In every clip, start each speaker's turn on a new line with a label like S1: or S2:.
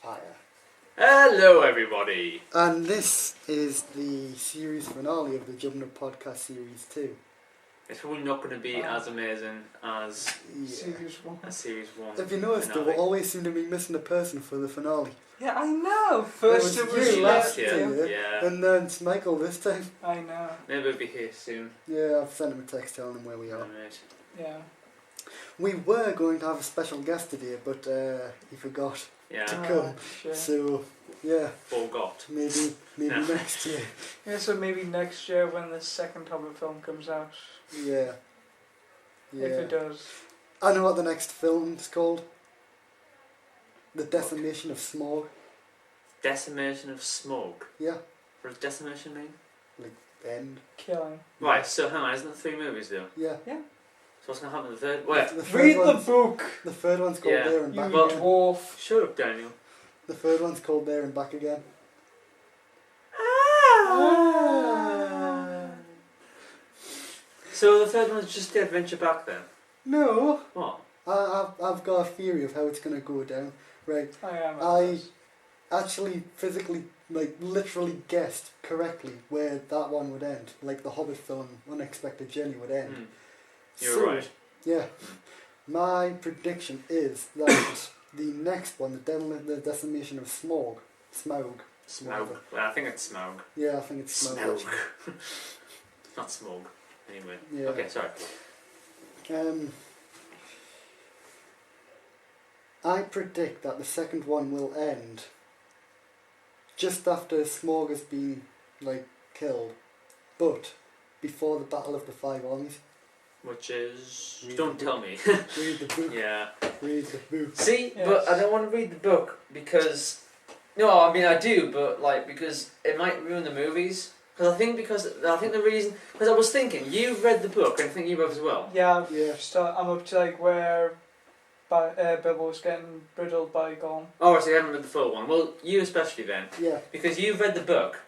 S1: Hiya.
S2: Hello everybody!
S1: And this is the series finale of the Jubinub Podcast Series 2.
S2: It's probably not going to be as amazing as
S3: Series 1.
S2: Series 1.
S1: Have you noticed
S2: finale.
S1: there will always seem to be missing a person for the finale?
S3: Yeah, I know. First it was
S1: you
S3: last
S2: year.
S3: year.
S2: Yeah.
S1: And then it's Michael this time.
S3: I know.
S2: Maybe it'll be here soon.
S1: Yeah, I've sent him a text telling him where we are.
S2: Right.
S3: Yeah.
S1: We were going to have a special guest today, but he forgot
S2: Yeah.
S1: to come.
S3: Shit.
S1: So, yeah,
S2: Forgot.
S1: maybe
S2: Yeah.
S1: next year.
S3: Yeah, so maybe next year when the second Hobbit film comes out.
S1: Yeah.
S3: If it does.
S1: I know what the next film's called. The Decimation of Smog.
S2: Decimation of Smoke.
S1: Yeah.
S2: What does decimation mean?
S1: End.
S3: Killing.
S2: Right, so hang on, isn't it 3 movies though?
S1: Yeah.
S2: So what's going to happen in the third? Wait,
S1: The third
S3: Read the
S1: one's-
S3: book,
S1: The third one's called
S2: Yeah.
S1: There and
S3: you
S1: Back
S2: Well-
S1: Again.
S3: dwarf.
S2: shut up Daniel.
S1: The third one's called There and Back Again.
S2: So the third one's just the adventure back then?
S1: No,
S2: What?
S1: I've got a theory of how it's gonna go down. Right,
S3: I am.
S1: I actually physically, literally guessed correctly where that one would end. Like the Hobbit film, Unexpected Journey would end.
S2: You're
S1: So,
S2: right.
S1: Yeah, my prediction is that the next one, the Decimation of Smog,
S2: Smaug.
S1: whatever.
S2: Well, I think it's Smaug.
S1: Yeah, I think it's Smog.
S2: Smaug.
S1: actually.
S2: Not Smog. Anyway.
S1: Yeah.
S2: Okay, sorry.
S1: I predict that the second one will end just after Smaug has been killed, but before the Battle of the Five Armies.
S2: Which is...
S1: Read
S2: Don't
S1: the
S2: tell me.
S1: Read the book.
S2: Yeah.
S1: Read the book.
S2: See,
S3: Yes.
S2: but I don't want to read the book because... No, I mean I do, but because it might ruin the movies. Because I think the reason... Because I was thinking, you've read the book, and I think you have as well.
S3: Yeah,
S1: Yeah.
S3: I'm up to where Bilbo's getting riddled by Gollum.
S2: Oh, so you haven't read the full one. Well, you especially then.
S1: Yeah.
S2: Because you've read the book.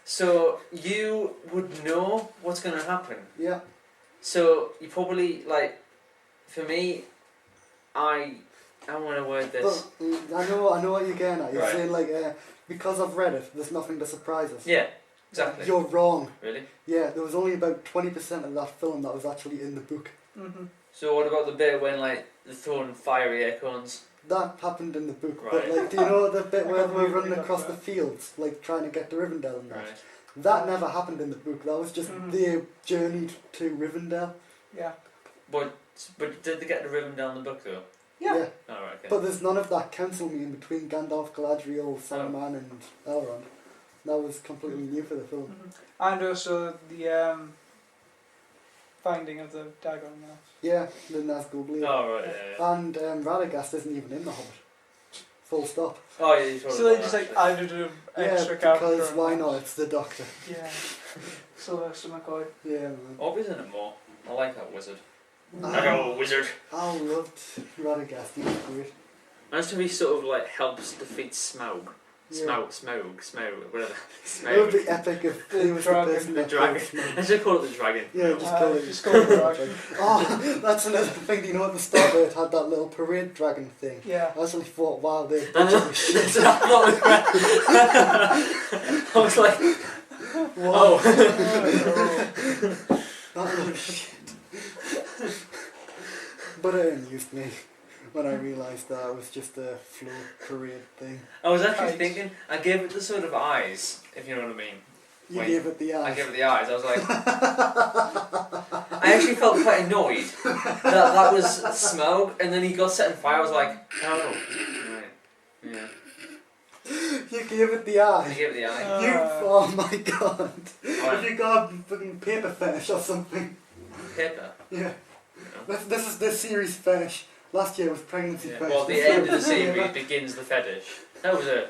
S2: So you would know what's going to happen.
S1: Yeah.
S2: So you probably, for me, I want to word this.
S1: But I know what you're getting at. You're
S2: Right.
S1: saying because I've read it, there's nothing to surprise us.
S2: Yeah, exactly.
S1: You're wrong.
S2: Really?
S1: Yeah, there was only about 20% of that film that was actually in the book.
S3: Mm-hmm.
S2: So what about the bit when, they're throwing fiery acorns?
S1: That happened in the book,
S2: Right.
S1: but do you know the bit
S3: I
S1: where
S3: can't
S1: we're
S3: believe
S1: running
S3: we got
S1: across
S3: that.
S1: the fields, trying to get to Rivendell and that?
S2: Right.
S1: That never happened in the book. That was just
S3: Mhm.
S1: they journeyed to Rivendell.
S3: Yeah.
S2: But did they get the Rivendell in the book though?
S3: Yeah.
S2: Oh, right, okay.
S1: But there's none of that council meeting between Gandalf, Galadriel, Saruman, and Elrond. That was completely new for the film.
S3: Mhm. And also the finding of the dagger in there.
S1: Yeah, the Nazgul Blade.
S2: Oh, right, yeah.
S1: And Radagast isn't even in The Hobbit. Full stop.
S2: Oh, yeah, you told
S3: So
S2: me
S3: they
S2: that,
S3: just
S2: actually.
S3: added an extra
S1: Yeah,
S3: character.
S1: because
S3: in
S1: why
S3: there.
S1: not? It's the Doctor.
S3: Yeah. Sylvester McCoy.
S1: Yeah, man.
S2: Obvious in it more. I like that wizard.
S1: Ah.
S2: Like a wizard.
S1: I loved Radagast. He was great.
S2: Imagine if he sort of helps defeat Smaug.
S1: Yeah.
S2: Smaug, whatever.
S1: It would
S2: Smaug.
S1: be epic if he was the
S3: dragon.
S1: person
S2: The
S1: that
S2: dragon.
S1: killed Smaug.
S2: I should call it the dragon.
S1: Yeah, just call it.
S3: Just call it the dragon.
S1: Oh, that's another thing. Do you know at the start where it had that little parade dragon thing?
S3: Yeah.
S1: I actually thought, wow, they're
S2: I know.
S1: butchering shit.
S2: I was like,
S1: Wow.
S3: Oh.
S1: That looks shit. But it amused me when I realised that it was just a float parade thing.
S2: I was actually
S3: Right.
S2: thinking, I gave it the sort of eyes, if you know what I mean.
S1: You
S2: Wait,
S1: gave it the eye.
S2: I gave it the eyes. I was like, I actually felt quite annoyed that was Smaug, and then he got set on fire. I was like, oh, right, yeah.
S1: You gave it the
S2: I
S1: eye.
S2: gave it the eye.
S1: Oh my god.
S2: Oh,
S1: Have you got a fucking paper fetish or something?
S2: Paper.
S1: Yeah. This is the series fetish. Last year was pregnancy
S2: Yeah.
S1: fetish.
S2: Well, the end of the series begins the fetish. That was a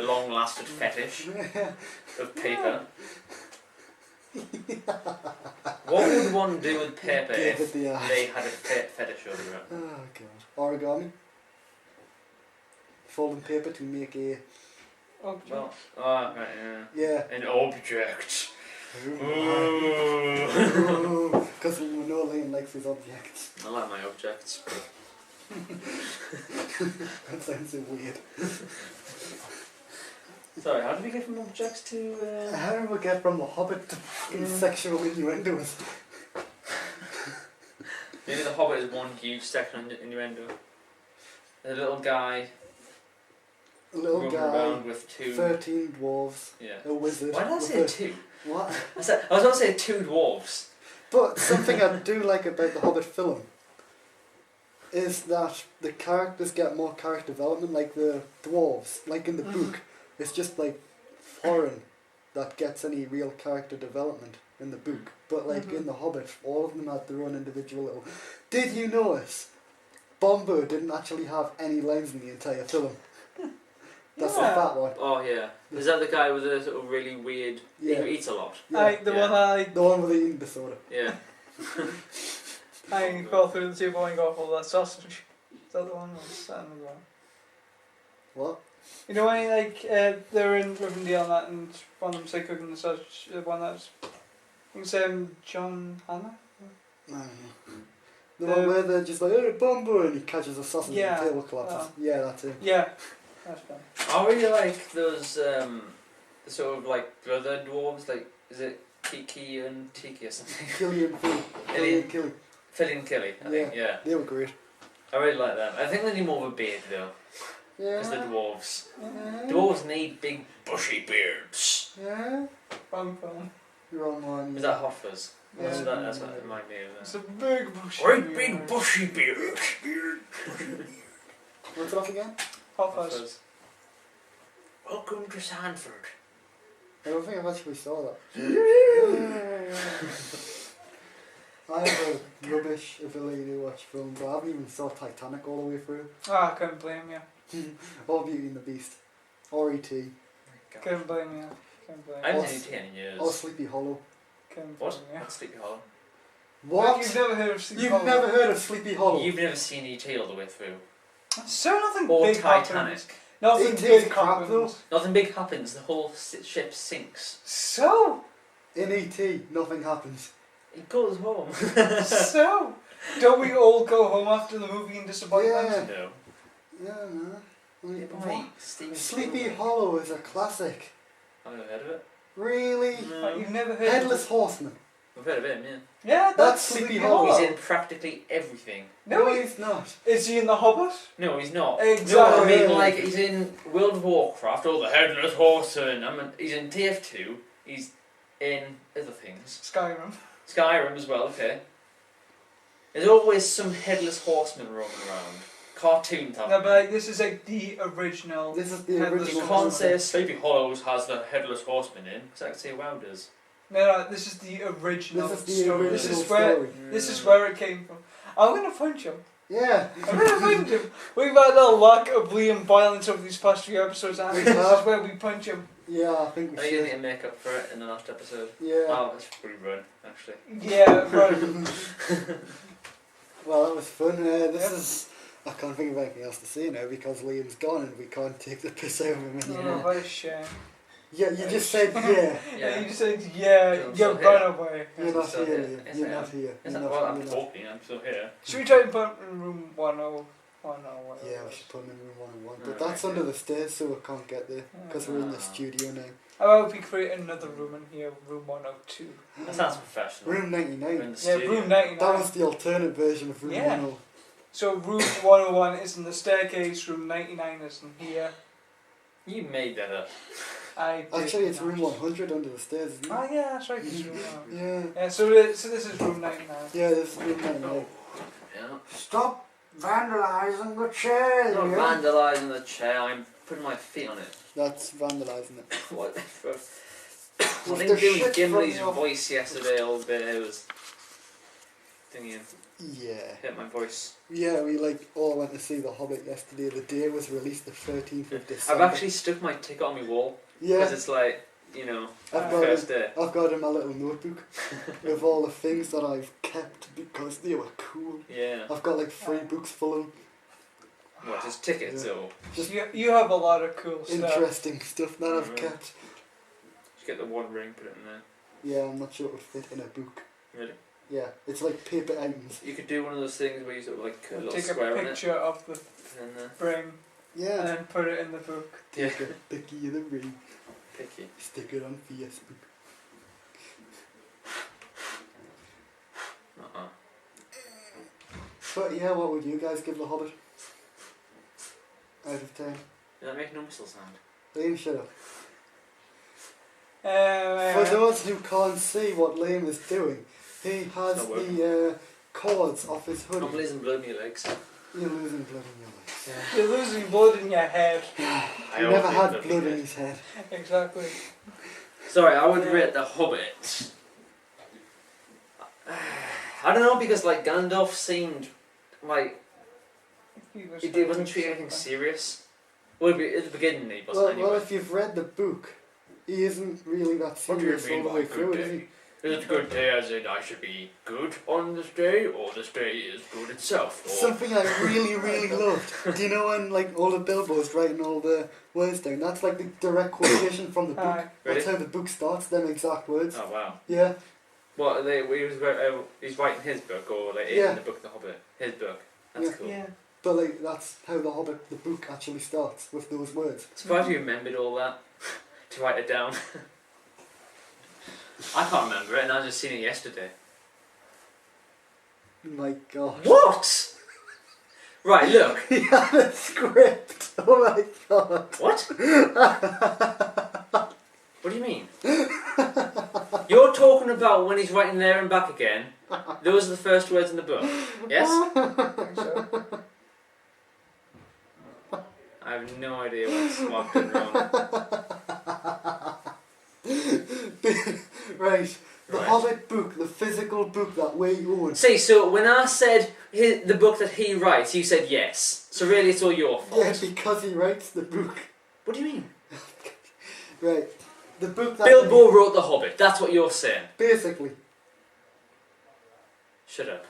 S2: long-lasted fetish of paper. What would one do with paper
S1: Gave it
S2: if
S1: the eye.
S2: they had a fetish over it?
S1: Oh god. Origami. Folding paper to make a...
S3: Object.
S2: Well, right, yeah.
S1: Yeah.
S2: An object.
S1: Because we know Liam likes his objects.
S2: I like my objects.
S1: That sounds so weird.
S2: Sorry, how did we get from objects to...
S1: How did we get from the Hobbit to fucking sexual innuendos?
S2: Maybe the Hobbit is one huge sexual innuendo. The little guy
S1: A little
S2: running
S1: guy,
S2: around with
S1: 13 dwarves,
S2: Yeah.
S1: a wizard.
S2: Why did I
S1: with
S2: say two?
S1: What?
S2: I was going to say 2 dwarves.
S1: But something I do like about the Hobbit film is that the characters get more character development, like the dwarves, like in the book. It's just like Thorin that gets any real character development in the book. But like in the Hobbit, all of them had their own individual little... Did you notice? Bombo didn't actually have any lines in the entire film. That's the fat one.
S2: Oh, yeah. Is that the guy with the sort of really weird...
S1: Yeah.
S2: Who eats a lot?
S1: Yeah.
S3: The one
S1: with the eating disorder.
S2: Yeah.
S3: I fell through the table and got all that sausage. Is that the one? Or is that another one?
S1: What?
S3: You know when they're in Rivendell and that, and one of them say cooking the sausage, the one that's... I think it's John Hannah?
S1: I don't know. The one where they're just like, oh, Bombo, and he catches a sausage and the table collapses. Yeah, that's it.
S3: Yeah, that's fun.
S2: I really like those sort of like brother dwarves, like, is it Kiki and Tiki or something?
S1: Killy and Philly.
S2: Philly and Killy, I think, yeah.
S1: They were great.
S2: I really like them. I think they need more of a beard though,
S1: Yeah.
S2: as the dwarves.
S1: Yeah.
S2: Dwarves need big bushy beards.
S1: Yeah.
S3: Fun.
S1: You're on one.
S2: Is that Hot Fuzz?
S3: Yeah.
S2: That's what it reminded me of.
S3: It's a big bushy
S2: Great
S3: beard.
S2: big bushy beard.
S1: What's it off again?
S3: Hot Fuzz.
S2: Welcome to Sanford.
S1: I don't think I've actually saw that. I have a rubbish ability to watch films. I haven't even saw Titanic all the way through.
S3: Ah, I couldn't blame you.
S1: Or Beauty and the Beast. Or E.T.
S3: Couldn't blame you. Couldn't blame
S2: I
S3: you.
S2: haven't seen it in 10 years.
S1: Or Sleepy Hollow.
S3: Couldn't
S2: What?
S3: blame you.
S2: What's Sleepy Hollow?
S1: What?
S3: You've never heard of Sleepy
S1: You've
S3: Hollow?
S1: never heard of Sleepy Hollow?
S2: You've never seen E.T. all the way through.
S3: So nothing
S2: Or
S3: big
S2: Titanic.
S3: happens. Nothing
S1: E.T.
S3: big
S1: crap
S3: happens.
S1: though.
S2: Nothing big happens, the whole ship sinks.
S3: So?
S1: In E.T. nothing happens.
S2: It goes home.
S3: So? Don't we all go home after the movie in disappointment?
S1: Yeah.
S2: No.
S1: Yeah, man. I mean,
S2: Wait, Steve
S1: Sleepy Hollow is a classic.
S2: I've never heard of it.
S1: Really?
S3: Like, you've never heard
S1: Headless
S3: of
S1: Horseman.
S2: I've heard of him, yeah.
S3: Yeah,
S1: That's
S3: Sleepy
S1: Sleepy
S3: Hollow.
S2: He's in practically everything.
S3: No,
S1: he's not.
S3: is he in The Hobbit?
S2: No, he's not.
S3: Exactly.
S2: No, I mean, like, he's in World of Warcraft, or the Headless Horseman. He's in TF2. He's in other things.
S3: Skyrim.
S2: Skyrim as well, okay. There's always some Headless Horseman roaming around. Cartoons have
S3: No,
S2: them.
S3: but like, this is like the original.
S1: This is the
S3: Headless
S2: You
S1: original.
S2: can't say Sleepy Hollows has the Headless Horseman in, because I can say WoW does.
S3: No, this is the original
S1: This is the
S3: story.
S1: original
S3: This is where
S1: story.
S3: this is where it came from. I'm gonna punch him.
S1: Yeah.
S3: I'm gonna punch him. We've had a lack of Liam violence over these past few episodes, and this is where we punch him.
S1: Yeah, I think we
S2: I think you need
S1: should.
S2: to make up for it in the last episode.
S1: Yeah.
S2: Oh, that's pretty run, actually.
S3: Yeah, right.
S1: Well, that was fun. This is... I can't think of anything else to say now because Liam's gone and we can't take the piss out of him anymore.
S3: Oh, what a shame.
S1: Yeah, you just said yeah.
S3: Yeah, you just said yeah.
S2: I'm
S3: You
S2: still
S3: run
S2: here.
S3: away.
S1: You're not
S2: still
S1: here,
S2: here.
S1: Liam.
S2: Yes,
S1: You're
S2: I
S1: not
S2: am.
S1: here.
S2: Yes,
S1: You're
S2: well,
S1: not,
S2: I'm
S1: you're not.
S2: talking, I'm still here.
S3: Should we try and put him in room 101 or whatever?
S1: Yeah, we should put him in room 101. But
S2: Alright,
S1: that's
S2: yeah.
S1: under the stairs so we can't get there because we're in the
S2: Ah.
S1: studio now.
S3: How about we create another room in here, room 102?
S2: That sounds professional.
S1: Room
S2: We're
S1: 99.
S2: in the
S3: Yeah,
S2: studio.
S3: room 99.
S1: That was the alternate version of room
S3: Yeah.
S1: 101.
S3: So room 101 is in the staircase, room 99 is in here.
S2: You made that up.
S3: I did
S1: Actually, it's
S3: not.
S1: room 100 under the stairs, isn't it?
S3: Ah, yeah, that's right. It's room 100.
S1: Yeah.
S3: Yeah, so this is room 99.
S1: Yeah, this is room 99.
S2: Oh. Yeah.
S1: Stop vandalising the chair,
S2: I'm not
S1: Liam.
S2: vandalising the chair, I'm putting my feet on it.
S1: That's vandalising it.
S2: What? I
S1: With
S2: think
S1: the
S2: doing
S1: shit
S2: Gimli's
S1: from your-
S2: voice yesterday all day was thingy
S1: Yeah.
S2: hit my voice.
S1: Yeah, we all went to see The Hobbit yesterday. The day it was released, the 13th of December.
S2: I've actually stuck my ticket on my wall
S1: Yeah,
S2: because it's like, you know,
S1: I've got
S2: first
S1: it.
S2: day.
S1: I've got in my little notebook with all the things that I've kept because they were cool.
S2: Yeah.
S1: I've got 3 books full of
S2: What, just tickets
S1: Yeah.
S2: or
S1: just
S3: You have a lot of cool stuff.
S1: interesting stuff that I've
S2: Mhm.
S1: kept.
S2: just get the one ring, put it in there.
S1: Yeah, I'm not sure it would fit in a book.
S2: Really?
S1: Yeah, it's like paper items.
S2: You could do one of those things where you sort of like cut a little
S3: Take
S2: square
S3: a
S2: in it.
S3: picture of the
S2: And then
S3: ring
S1: Yeah.
S3: and then put it in the book.
S1: Take a picture of the ring.
S2: picky.
S1: Stick it on Facebook. But yeah, what would you guys give The Hobbit? Out of 10.
S2: Did that make no whistle sound?
S1: Liam, shut up. For
S3: Uh,
S1: those who can't see what Liam is doing, he has
S2: Not working.
S1: the cords off his
S2: I'm
S1: hoodie.
S2: losing blood in your legs.
S1: You're losing blood in your legs.
S2: Yeah.
S3: you're losing blood in your head.
S1: He
S2: I
S1: never
S2: always
S1: had
S2: love
S1: blood
S2: you.
S1: in his head.
S3: Exactly.
S2: Sorry, I would rate The Hobbit. I don't know, because like Gandalf seemed like he wasn't treating anything serious. Well, at the beginning he wasn't anyway.
S1: Well, if you've read the book, he isn't really that
S2: What do you
S1: serious
S2: mean
S1: all the
S2: by
S1: way through,
S2: good
S1: is he?
S2: day? Is it a good day as in I should be good on this day, or this day is good itself? Or
S1: Something I really, really loved. Do you know when like all the billboards writing all the words down? That's like the direct quotation from the book.
S3: Aye.
S2: Really?
S1: That's how the book starts, them exact words.
S2: Oh wow.
S1: Yeah.
S2: What, he's writing his book, or like
S1: Yeah.
S2: in the book The Hobbit? His book. That's
S1: Yeah.
S2: cool.
S3: Yeah.
S1: But like that's how the Hobbit, the book actually starts, with those words.
S2: Surprised you remembered all that to write it down. I can't remember it, and I just seen it yesterday.
S1: My God.
S2: What? Right, look.
S1: He had a script. Oh my God.
S2: What? What do you mean? You're talking about when he's writing there and back again. Those are the first words in the book. Yes?
S3: I think so.
S2: I have no idea what's what I've done wrong.
S1: Right. The
S2: Right.
S1: Hobbit book, the physical book that we own.
S2: See, so when I said the book that he writes, you said yes. So really it's all your fault.
S1: Yeah, because he writes the book.
S2: What do you mean?
S1: Right. The book that
S2: Bilbo wrote The Hobbit. That's what you're saying.
S1: basically.
S2: Shut up.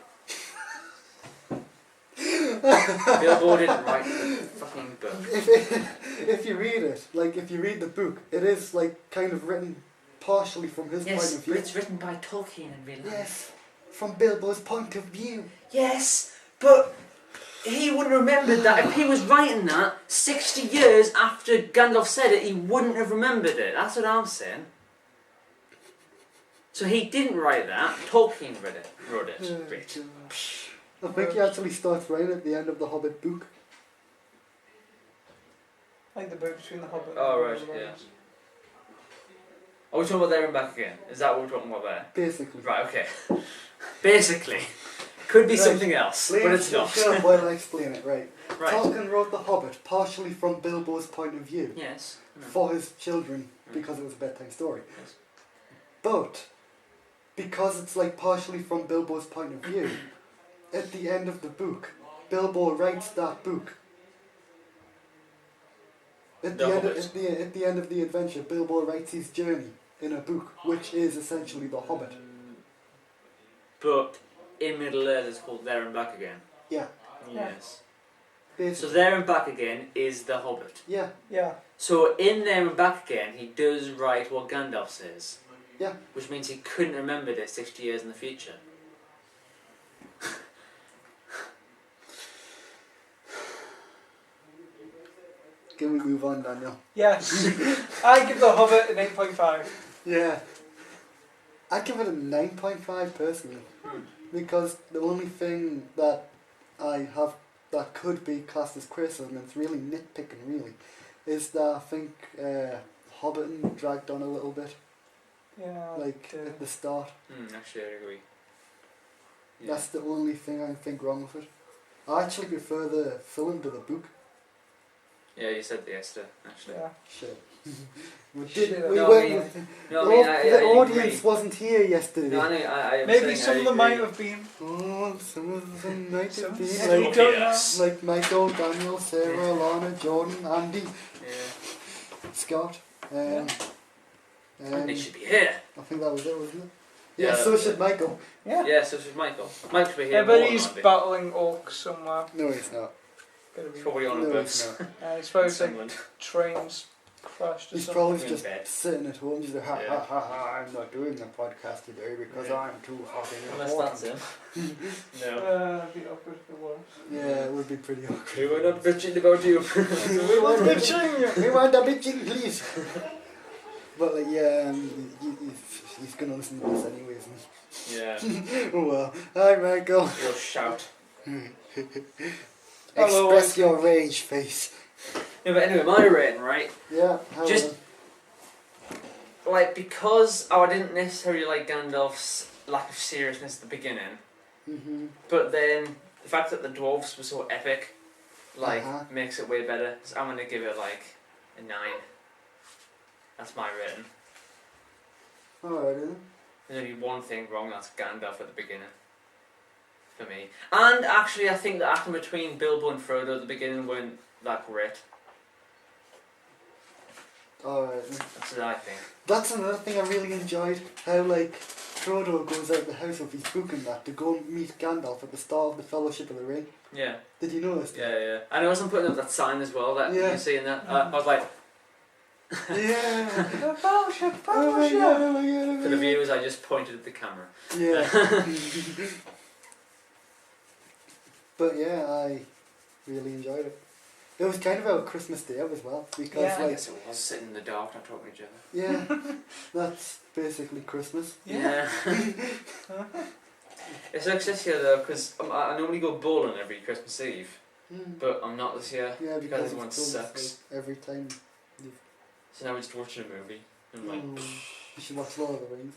S2: Bilbo didn't write the fucking book.
S1: If you read it, like if you read the book, it is like kind of written partially from his point
S2: Yes,
S1: of view.
S2: but it's written by Tolkien in real life.
S1: Yes, from Bilbo's point of view.
S2: Yes, but he wouldn't have remembered that. If he was writing that 60 years after Gandalf said it, he wouldn't have remembered it. That's what I'm saying. So he didn't write that. Tolkien wrote it. Right.
S1: I think he actually starts writing at the end of the Hobbit book.
S3: Like the book between the Hobbit and
S2: Oh,
S3: the
S2: right,
S3: Lord of the
S2: yeah.
S3: Rings.
S2: Are we talking about there and back again? Is that what we're talking about there?
S1: Basically.
S2: Right, okay. Basically. Could be
S1: Right.
S2: something else, but it's not.
S1: Sure, while I explain it, right.
S2: Right.
S1: Tolkien wrote The Hobbit partially from Bilbo's point of view.
S2: Yes.
S1: For his children, because it was a bedtime story.
S2: Yes.
S1: But, because it's like partially from Bilbo's point of view, at the end of the book, Bilbo writes that book. At
S2: The
S1: the, end
S2: Hobbit.
S1: at the end of the adventure, Bilbo writes his journey in a book, which is essentially The Hobbit.
S2: But in Middle Earth it's called There and Back Again.
S1: Yeah.
S2: Yes. So
S1: Basically.
S2: There and Back Again is The Hobbit.
S1: Yeah.
S3: Yeah.
S2: So in There and Back Again he does write what Gandalf says.
S1: Yeah.
S2: Which means he couldn't remember this 60 years in the future.
S1: Can we move on, Daniel?
S3: Yes. I give the Hobbit an 8.5.
S1: Yeah. I'd give it a 9.5 personally. Because the only thing that I have that could be classed as criticism, and it's really nitpicking really, is that I think Hobbiton dragged on a little bit,
S3: Yeah.
S1: like at the start.
S2: Actually I agree. Yeah.
S1: That's the only thing I think wrong with it. I actually prefer the film to the book.
S2: Yeah, you said that yesterday, actually.
S3: Yeah.
S1: Shit. we
S3: Shit,
S1: did. We
S2: no,
S1: went
S2: I mean-
S1: with
S2: No, I mean, I
S1: the
S2: agree.
S1: audience wasn't here yesterday.
S2: No, I know, I am
S3: Maybe
S2: saying
S3: some
S2: I
S3: of them
S2: agree.
S3: might have been.
S1: Oh, some of them might
S3: Some-
S1: have been
S3: yeah,
S1: like,
S3: we don't know.
S2: Yes.
S1: like Michael, Daniel, Sarah, Lana, Jordan, Andy,
S2: Yeah.
S1: Scott.
S2: They should be here.
S1: I think that was it, wasn't it?
S2: Yeah,
S1: Yeah,
S2: that
S1: so
S2: was
S1: should
S2: it.
S1: Michael.
S3: Yeah.
S2: Yeah, so should Michael. Mike should be here
S3: Yeah,
S2: more
S3: but
S2: than
S3: he's
S2: Andy.
S3: battling orcs somewhere.
S1: No, he's not.
S3: Gotta be.
S2: Probably on a
S1: No,
S2: bus.
S1: he's not.
S3: I suppose
S2: in
S3: like
S2: England.
S3: trains. crashed or
S1: He's
S3: something.
S1: probably
S2: In
S1: just
S2: bed.
S1: sitting at home, just like, ha
S2: Yeah.
S1: ha ha ha, I'm not doing the podcast today because
S2: Yeah.
S1: I'm too hot and
S2: Unless that's
S1: important.
S2: him. No.
S3: That'd be awkward if it was.
S1: Yeah, it would be pretty awkward.
S2: We were not bitching about you.
S1: We want bitching! We want a bitching, please! But like, yeah, he's gonna listen to this anyways.
S2: Yeah.
S1: Oh well. Hi, Michael.
S2: You'll shout.
S3: Hello,
S1: Express your rage face.
S2: Yeah, but anyway, my rating, right?
S1: Yeah,
S2: Just- Like, because I didn't necessarily like Gandalf's lack of seriousness at the beginning,
S1: Mm-hmm.
S2: but then the fact that the dwarves were so epic, like,
S1: Uh-huh.
S2: makes it way better. So I'm gonna give it like a 9. That's my rating.
S1: Alright then.
S2: There's only one thing wrong, that's Gandalf at the beginning. For me. And actually, I think the acting between Bilbo and Frodo at the beginning weren't that great.
S1: Alright then.
S2: That's what I think.
S1: That's another thing I really enjoyed. How like Frodo goes out the house of his book and that to go and meet Gandalf at the start of the Fellowship of the Ring.
S2: Yeah.
S1: Did you notice that?
S2: Yeah, yeah. And I wasn't putting up that sign as well that
S1: Yeah.
S2: you see in that. I was like,
S1: Yeah.
S3: The fellowship,
S1: Oh my
S3: fellowship!
S1: god, oh my god, oh my
S2: for the
S1: god.
S2: viewers, I just pointed at the camera.
S1: Yeah. But yeah, I really enjoyed it. It was kind of our Christmas day as well because
S3: Yeah.
S2: I
S1: like
S2: guess it was sitting in the dark, not talking to each other.
S1: yeah, that's basically Christmas.
S3: Yeah.
S2: It's like this year though, because I normally go bowling every Christmas Eve,
S1: Mm.
S2: but I'm not this year
S1: Yeah, because
S2: everyone
S1: it's almost
S2: sucks.
S1: like every time.
S2: So now we're just watching a movie. And I'm like,
S1: You should watch Lord of the Rings.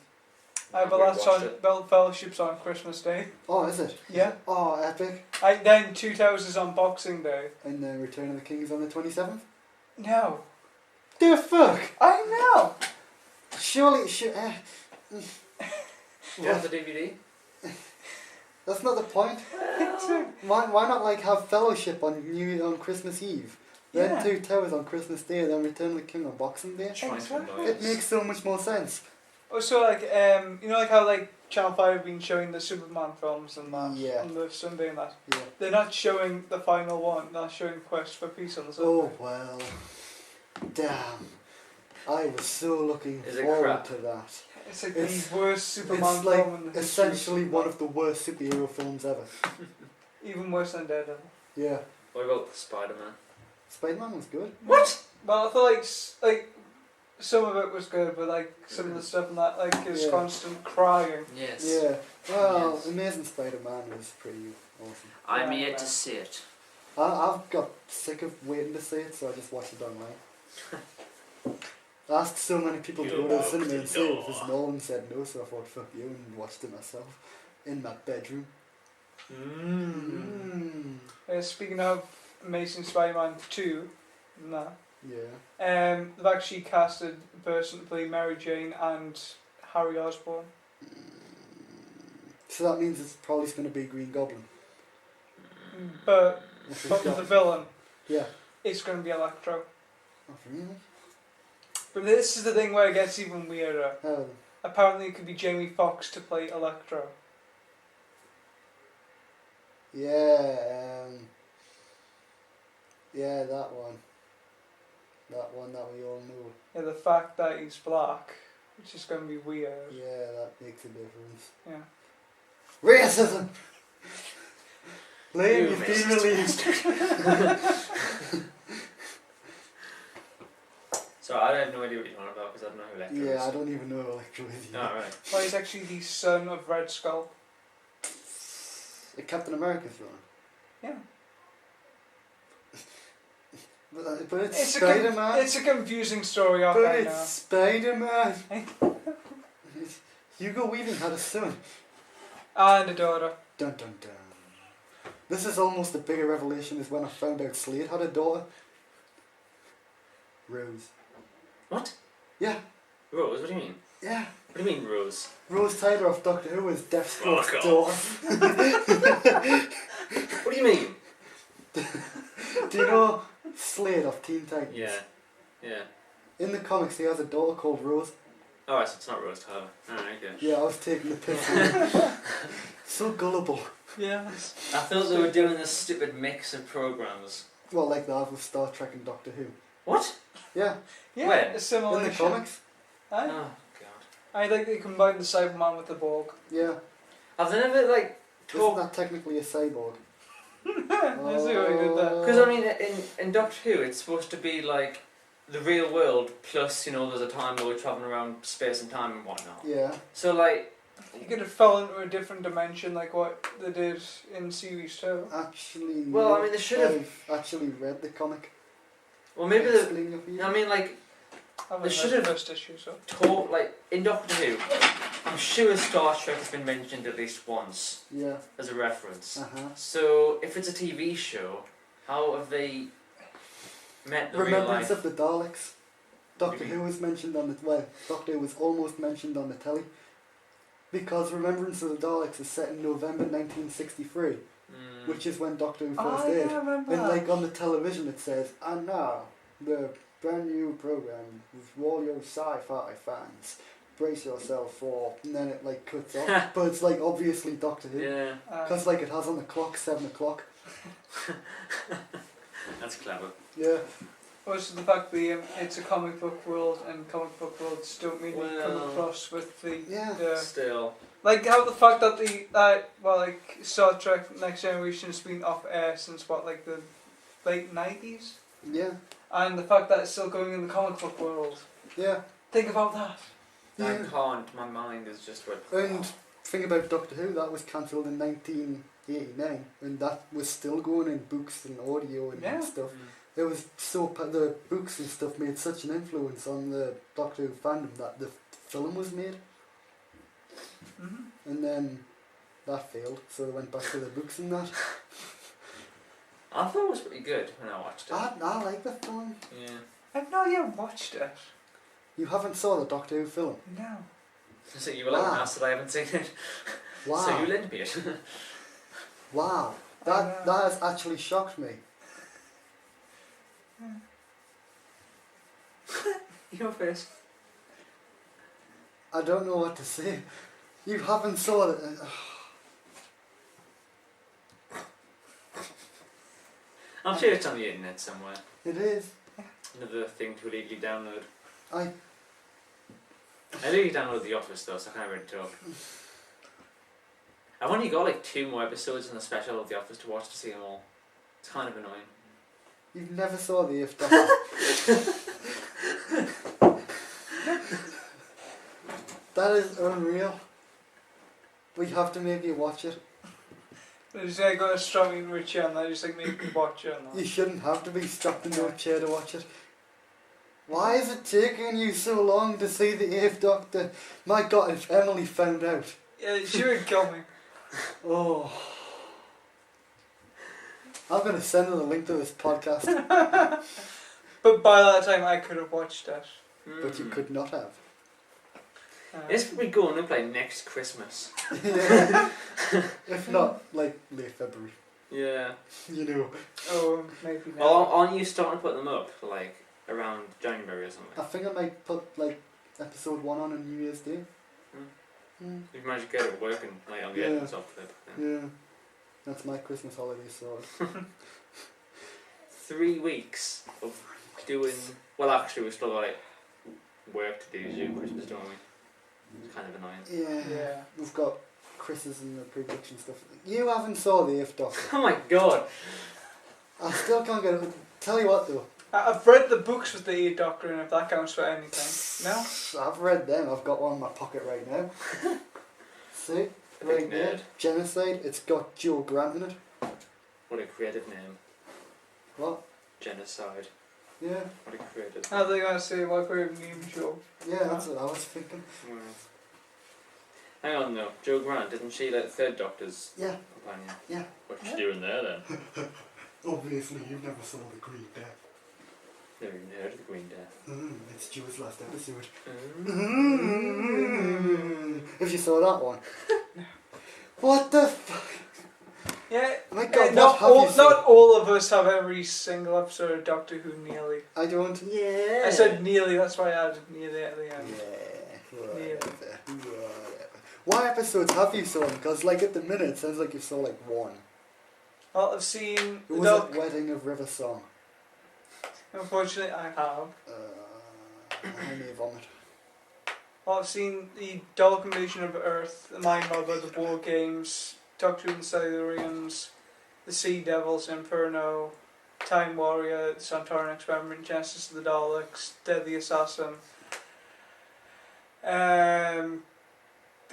S3: But
S2: we
S3: that's
S2: watched
S3: on
S2: it.
S3: Fellowship's on Christmas Day.
S1: Oh, is it?
S3: Yeah.
S1: Oh, epic.
S3: Then Two Towers is on Boxing Day.
S1: And then Return of the King is on the 27th.
S3: No.
S1: The fuck!
S3: I know!
S1: Surely it should.
S2: Do you have the DVD?
S1: That's not the point. Why not like have Fellowship on Christmas Eve, then
S3: Yeah.
S1: Two Towers on Christmas Day, then Return of the King on Boxing Day?
S2: Trying to annoy
S1: It
S2: us.
S1: makes so much more sense.
S3: Also, like, you know, like how like Channel 5 have been showing the Superman films and that
S1: Yeah.
S3: on the Sunday and that.
S1: Yeah.
S3: They're not showing the final one. They're showing Quest for Peace on the Sunday.
S1: Oh well. Damn. I was so looking
S2: Is it
S1: forward
S2: crap?
S1: to that.
S3: It's like
S1: It's-
S3: the worst Superman
S1: It's like
S3: film in the history of
S1: essentially
S3: Superman.
S1: one of the worst superhero films ever.
S3: Even worse than Daredevil.
S1: Yeah.
S2: What about Spider-Man?
S1: Spider-Man was good.
S2: What?
S3: Well, I feel like some of it was good, but like some of the stuff in that, like his
S1: Yeah.
S3: constant crying.
S2: Yes.
S1: Yeah. Well,
S2: Yes.
S1: Amazing Spider-Man was pretty awesome.
S2: I'm
S3: Yeah,
S2: yet to
S3: man.
S2: see it.
S1: I've got sick of waiting to see it, so I just watched it online. I asked so many people to
S2: You
S1: go to the
S2: walked
S1: cinema
S2: the
S1: and see it,
S2: door.
S1: because no one said no, so I thought, fuck you, and watched it myself. In my bedroom.
S3: Speaking of Amazing Spider-Man 2, nah.
S1: Yeah.
S3: They've actually casted a person to play Mary Jane and Harry Osborn.
S1: So that means it's probably going to be Green Goblin.
S3: But
S1: If it's
S3: with the
S1: got-
S3: villain,
S1: Yeah.
S3: it's going to be Electro.
S1: Oh, really?
S3: But this is the thing where it gets even weirder.
S1: How then?
S3: Apparently it could be Jamie Foxx to play Electro.
S1: Yeah, yeah, that one. That one that we all knew.
S3: Yeah, the fact that he's black, which is going to be weird.
S1: Yeah, that makes a difference.
S3: Yeah.
S1: Racism! Liam,
S2: You
S1: you've
S2: missed.
S1: been released.
S2: So I have no idea what you're talking about because I don't know who Electro is.
S1: Yeah, I don't even know who Electro is.
S2: Oh, right.
S3: Well, he's actually the son of Red Skull.
S1: Captain America's villain.
S3: Yeah.
S1: But it's
S3: It's
S1: Spider-Man.
S3: It's a confusing story,
S1: But
S3: I
S1: it's
S3: know.
S1: Spider-Man. Hugo Weaving had a son.
S3: And a daughter.
S1: Dun dun dun. This is almost a bigger revelation is when I found out Slade had a daughter. Rose.
S2: What?
S1: Yeah,
S2: Rose? What do you mean?
S1: yeah.
S2: What do you mean Rose?
S1: Rose Tyler of Doctor Who is Deathstroke's
S2: Fuck
S1: daughter.
S2: What do you mean?
S1: Do you know Slade of Teen Titans?
S2: Yeah. Yeah.
S1: In the comics, he has a daughter called Rose.
S2: Oh, so it's not Rose Tyler. Alright, good.
S1: Yeah, I was taking the piss. So gullible.
S3: Yes.
S2: I thought they were doing this stupid mix of programs.
S1: Well, like that with Star Trek and Doctor Who.
S2: What?
S1: Yeah,
S3: Yeah,
S2: When?
S3: a
S1: in the
S3: simulation.
S1: comics.
S3: Aye.
S2: Oh god.
S3: I think they combined the Cyberman with the Borg.
S1: Yeah.
S2: Have they never like
S1: Isn't
S2: talked?
S1: that technically a cyborg?
S3: I see what you did there.
S2: Because I mean, in Doctor Who, it's supposed to be like the real world plus there's a time where we're traveling around space and time and whatnot.
S1: Yeah.
S2: So like,
S3: You could have fell into a different dimension like what they did in series 2.
S1: Actually,
S2: Well,
S1: no,
S2: I mean, they should have-
S1: I've actually read the comic.
S2: well maybe the.
S1: Explaining it for you.
S2: I mean, like
S3: I haven't
S2: They
S3: read
S2: should
S3: the
S2: have-
S3: first issue, so.
S2: talk like in Doctor Who. I'm sure Star Trek has been mentioned at least once
S1: Yeah.
S2: as a reference.
S1: Uh-huh.
S2: So if it's a TV show, how have they met the real
S1: Remembrance
S2: life?
S1: of the Daleks. Doctor
S2: Maybe.
S1: Who was mentioned on the Doctor Who was almost mentioned on the telly. Because Remembrance of the Daleks is set in November 1963, which is when Doctor Who first
S3: Oh,
S1: aired.
S3: yeah, I remember
S1: And
S3: that.
S1: like on the television it says, and now the brand new program with all your sci-fi fans. Brace yourself for, and then it like cuts off. But it's like obviously Doctor Who.
S2: Yeah,
S1: Because like it has on the clock 7 o'clock.
S2: that's clever.
S1: Yeah.
S3: Also the fact that it's a comic book world and comic book worlds don't mean you come
S2: Well,
S3: across with the...
S1: Yeah.
S2: Still.
S3: Like how the fact that like Star Trek Next Generation has been off air since what, like the late 90s?
S1: Yeah.
S3: And the fact that it's still going in the comic book world.
S1: Yeah.
S3: Think about that.
S2: I
S1: Yeah.
S2: can't. My mind is just like.
S1: And thing about Doctor Who, that was cancelled in 1989, and that was still going in books and audio and
S3: Yeah.
S1: stuff. It was the books and stuff made such an influence on the Doctor Who fandom that the film was made,
S3: Mm-hmm.
S1: and then that failed, so they went back to the books and that.
S2: I thought it was pretty good when I watched it.
S1: I like the film.
S2: Yeah.
S3: I've not yet watched it.
S1: You haven't saw the Doctor Who film?
S3: No.
S2: So you were like,
S1: Wow.
S2: now that I haven't seen it.
S1: Wow.
S2: So you lent me it.
S1: Wow.
S3: I
S1: That
S3: know.
S1: has actually shocked me.
S2: Your face.
S1: I don't know what to say. You haven't saw it.
S2: I'm sure it's on the internet somewhere.
S1: It is.
S2: Another thing to illegally download.
S1: I
S2: I illegally downloaded The Office though, so I can't really talk. I've only got like 2 more episodes in the special of The Office to watch to see them all. It's kind of annoying.
S1: You've never saw the If Doctor. That is unreal. We have to make you watch it.
S3: I just I got a strong into a chair and I just like make me watch it.
S1: You shouldn't have to be strapped into a chair to watch it. Why is it taking you so long to see the Eighth Doctor? My God, if Emily found out.
S3: Yeah, she would kill me.
S1: Oh. I'm going to send her the link to this podcast,
S3: But by that time I could have watched it.
S1: but you could not have.
S2: It's probably going up like next Christmas.
S1: Yeah. If not, like late February.
S2: Yeah.
S1: You know.
S3: Oh, maybe now.
S2: Well, aren't you starting to put them up like around January or something?
S1: I think I might put like episode 1 on New Year's Day. Mm.
S2: You've managed to get it working like on the
S1: Yeah.
S2: edit software.
S1: Yeah. That's my Christmas holiday, so.
S2: 3 weeks of doing. Well, actually, we've still got like work to do to do Christmas, don't we? It's kind of annoying.
S1: Yeah.
S3: Yeah.
S1: We've got Chris's and the pre-production stuff. You haven't saw the If Doctor.
S2: Oh my god!
S1: I still can't get it. Tell you what though.
S3: I've read the books with the Eighth Doctor and if that counts for anything. No?
S1: I've read them. I've got one in my pocket right now. See? Right
S2: Big
S1: there.
S2: nerd.
S1: Genocide. It's got Joe Grant in it.
S2: What a creative name.
S1: What?
S2: Genocide.
S1: Yeah.
S2: What a creative.
S3: How are they going to say what great name show?
S1: Yeah, that's what I was thinking.
S2: Well, hang on though, Jo Grant, isn't she like the third Doctor's
S1: Yeah.
S2: companion?
S1: Yeah.
S2: What's she doing there then?
S1: Obviously, you've never saw The Green Death.
S2: Never even heard of the Green Death.
S1: It's Joe's last episode.
S2: Mm.
S1: If you saw that one. What the fuck?
S3: Yeah.
S1: My God,
S3: not,
S1: what have you seen?
S3: not all of us have every single episode of Doctor Who nearly.
S1: I don't.
S2: Yeah.
S3: I said nearly, that's why I added nearly at the end.
S1: Yeah, whatever. What episodes have you seen? Because like at the minute it sounds like you saw like 1.
S3: Well, I've seen
S1: It was
S3: Doc.
S1: a Wedding of River Song.
S3: Unfortunately, I have.
S1: I may vomit.
S3: Well, I've seen the Dark Invasion of Earth, The Mind Mother, The War Games, Doctor Who and Silurians, The Sea Devils, Inferno, Time Warrior, The Santoran Experiment, Genesis of the Daleks, Deadly Assassin, The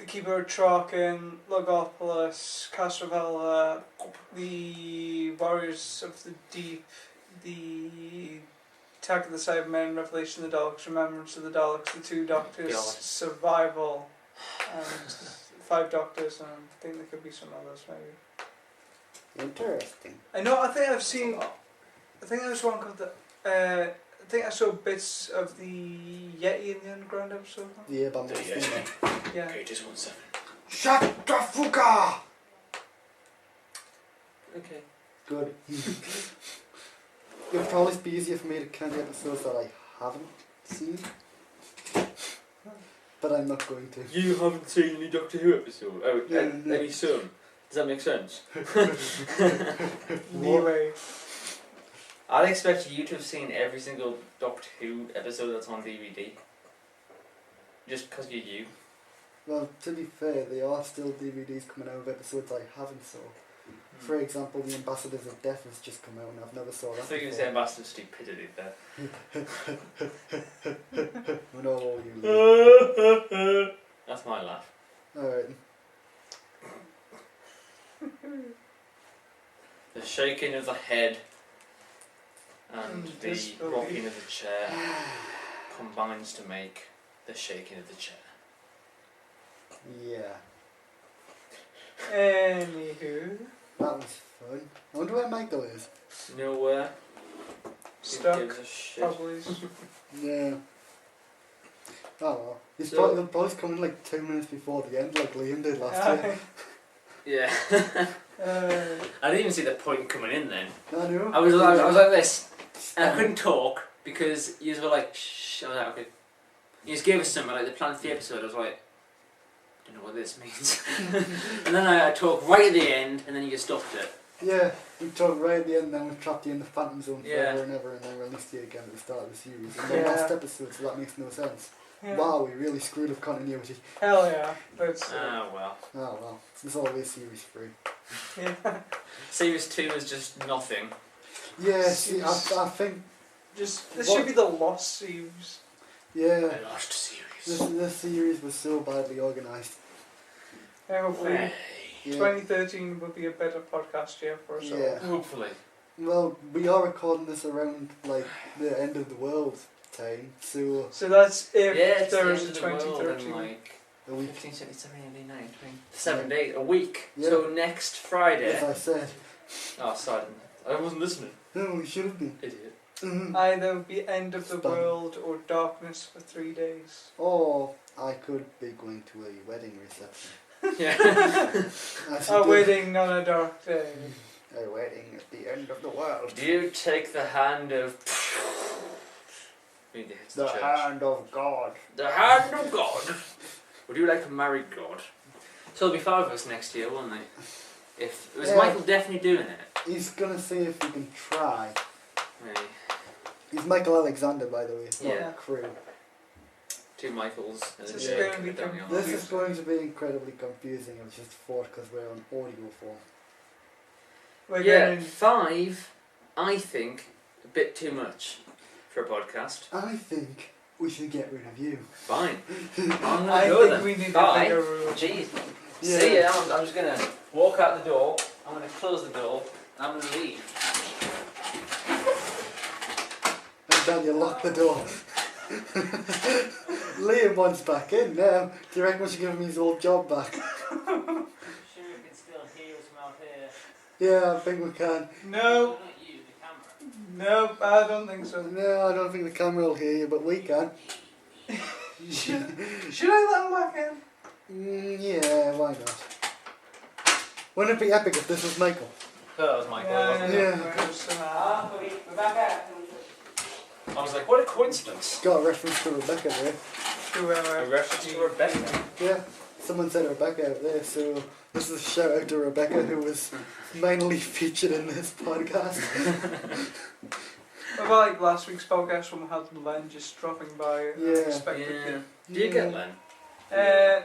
S3: Keeper of Traken, Logopolis, Castrovella, The Warriors of the Deep, The Attack of the Cybermen, Revelation of the Daleks, Remembrance of the Daleks, The Two Doctors,
S2: God.
S3: Survival, and 5 Doctors, and I think there could be some others maybe.
S1: Interesting.
S3: I know, I think I've seen, I think there was one called I think I saw bits of the Yeti in the Underground episode.
S1: Yeah, but I'm not seeing it.
S3: Yeah.
S2: Okay, just 1 second.
S1: Shut the fuka!
S2: Okay.
S1: Good. It'll probably be easier for me to count the episodes that I haven't seen. But I'm not going to.
S2: You haven't seen any Doctor Who episode? Oh,
S1: Yeah, no.
S2: any soon? Does that make sense?
S3: Anyway,
S2: I'd expect you to have seen every single Doctor Who episode that's on DVD. Just because you're you.
S1: Well, to be fair, there are still DVDs coming out of episodes I haven't saw. For example, The Ambassadors of Death has just come out and I've never saw
S2: I
S1: that
S2: thought you were
S1: before.
S2: saying Ambassador Stupidity there.
S1: No, you
S2: That's my laugh.
S1: Alright.
S2: The shaking of the head and the
S3: Disbelief.
S2: rocking of the chair combines to make the shaking of the chair.
S1: Yeah.
S3: anywho,
S1: That was fun. I wonder where Michael is.
S2: Nowhere. Who
S3: stuck,
S2: gives a shit?
S3: probably.
S1: Yeah. Oh well. He's
S2: So-
S1: probably, the boys coming like 2 minutes before the end like Liam did last year.
S2: Yeah.
S3: uh,
S2: I didn't even see the point coming in then.
S1: I know.
S2: I was like this, and I couldn't talk because you were like, shh. I was like, okay. You just gave us something like the plan for the episode. I was like, I don't know what this means. And then I talked right at the end, and then you just stopped it.
S1: Yeah, we talked right at the end, then we trapped you in the Phantom Zone
S2: Yeah.
S1: forever and ever, and then released you again at the start of the series. And then
S3: Yeah.
S1: last episode, so that makes no sense.
S3: yeah.
S1: Wow, we really screwed up continuity.
S3: Hell yeah. That's
S2: Oh well.
S1: Oh well, it's always series 3.
S3: yeah.
S2: Series 2 is just nothing.
S1: Yeah, see, I think,
S3: Just this
S1: What?
S3: should be the Lost series.
S1: yeah,
S2: The last series.
S1: this series was so badly organised.
S3: Hopefully,
S2: Hey.
S1: Yeah.
S3: 2013 will be a better podcast year for us all.
S1: Yeah.
S2: Hopefully.
S1: Well, we are recording this around like the end of the world time, so
S3: So that's if
S2: Yeah, it's
S3: there
S2: the
S3: is
S2: end
S3: a
S2: of the world in
S3: 2013.
S2: like
S1: a week,
S2: 15, 17, 18, 19, 20, 7 days, a week.
S1: Yeah.
S2: So next Friday.
S1: as I said.
S2: Oh, sorry, I wasn't listening.
S1: No, we should have been.
S2: Idiot.
S3: Either will be end of the
S1: Stun.
S3: world or darkness for 3 days.
S1: Or I could be going to a wedding reception.
S2: Yeah.
S1: As you
S3: A
S1: do.
S3: wedding on a dark day.
S1: A wedding at the end of the world.
S2: Do you take the hand of? We need to hit the
S1: The
S2: church.
S1: hand of God.
S2: The hand of God. Would you like to marry God? So there'll be 5 of us next year, won't they? If was
S1: Yeah.
S2: Michael definitely doing it?
S1: He's gonna see if he can try.
S2: Really?
S1: He's Michael Alexander, by the way. It's not
S2: Yeah.
S1: Crew.
S2: 2 Michaels and
S3: This
S2: a
S3: is
S2: Jake
S3: gonna be
S2: and a Daniel.
S1: This is going to be incredibly confusing. It was just thought because we're on audio form.
S3: We're
S2: Yeah,
S3: getting
S2: 5. I think a bit too much for a podcast.
S1: I think we should get rid of you.
S2: Fine. I'm gonna
S3: I
S2: go
S3: think
S2: then.
S3: we need
S2: Bye.
S3: a bigger room.
S2: Jeez.
S1: Yeah.
S2: See ya. I'm just gonna walk out the door. I'm gonna close the door. And I'm gonna leave.
S1: And Daniel, lock the door. Liam wants back in now. Do you reckon we should give him his old job back?
S2: Sure, you can still hear us from out here.
S1: Yeah, I think we can.
S3: No,
S2: Not you, the camera.
S3: no, I don't think so.
S1: No, I don't think the camera will hear you, but we can.
S3: Should I let him back in?
S1: Yeah, why not? Wouldn't it be epic if this was Michael?
S2: That was Michael,
S3: Yeah,
S2: wasn't it?
S1: Yeah.
S2: We're back out. I was like, what a coincidence.
S1: Got a reference to Rebecca there.
S2: A reference to Rebecca.
S1: Yeah, someone said Rebecca out there, so this is a shout out to Rebecca who was mainly featured in this podcast.
S3: About like last week's podcast when we had Len just dropping by unexpectedly.
S2: Do you get Len?
S3: I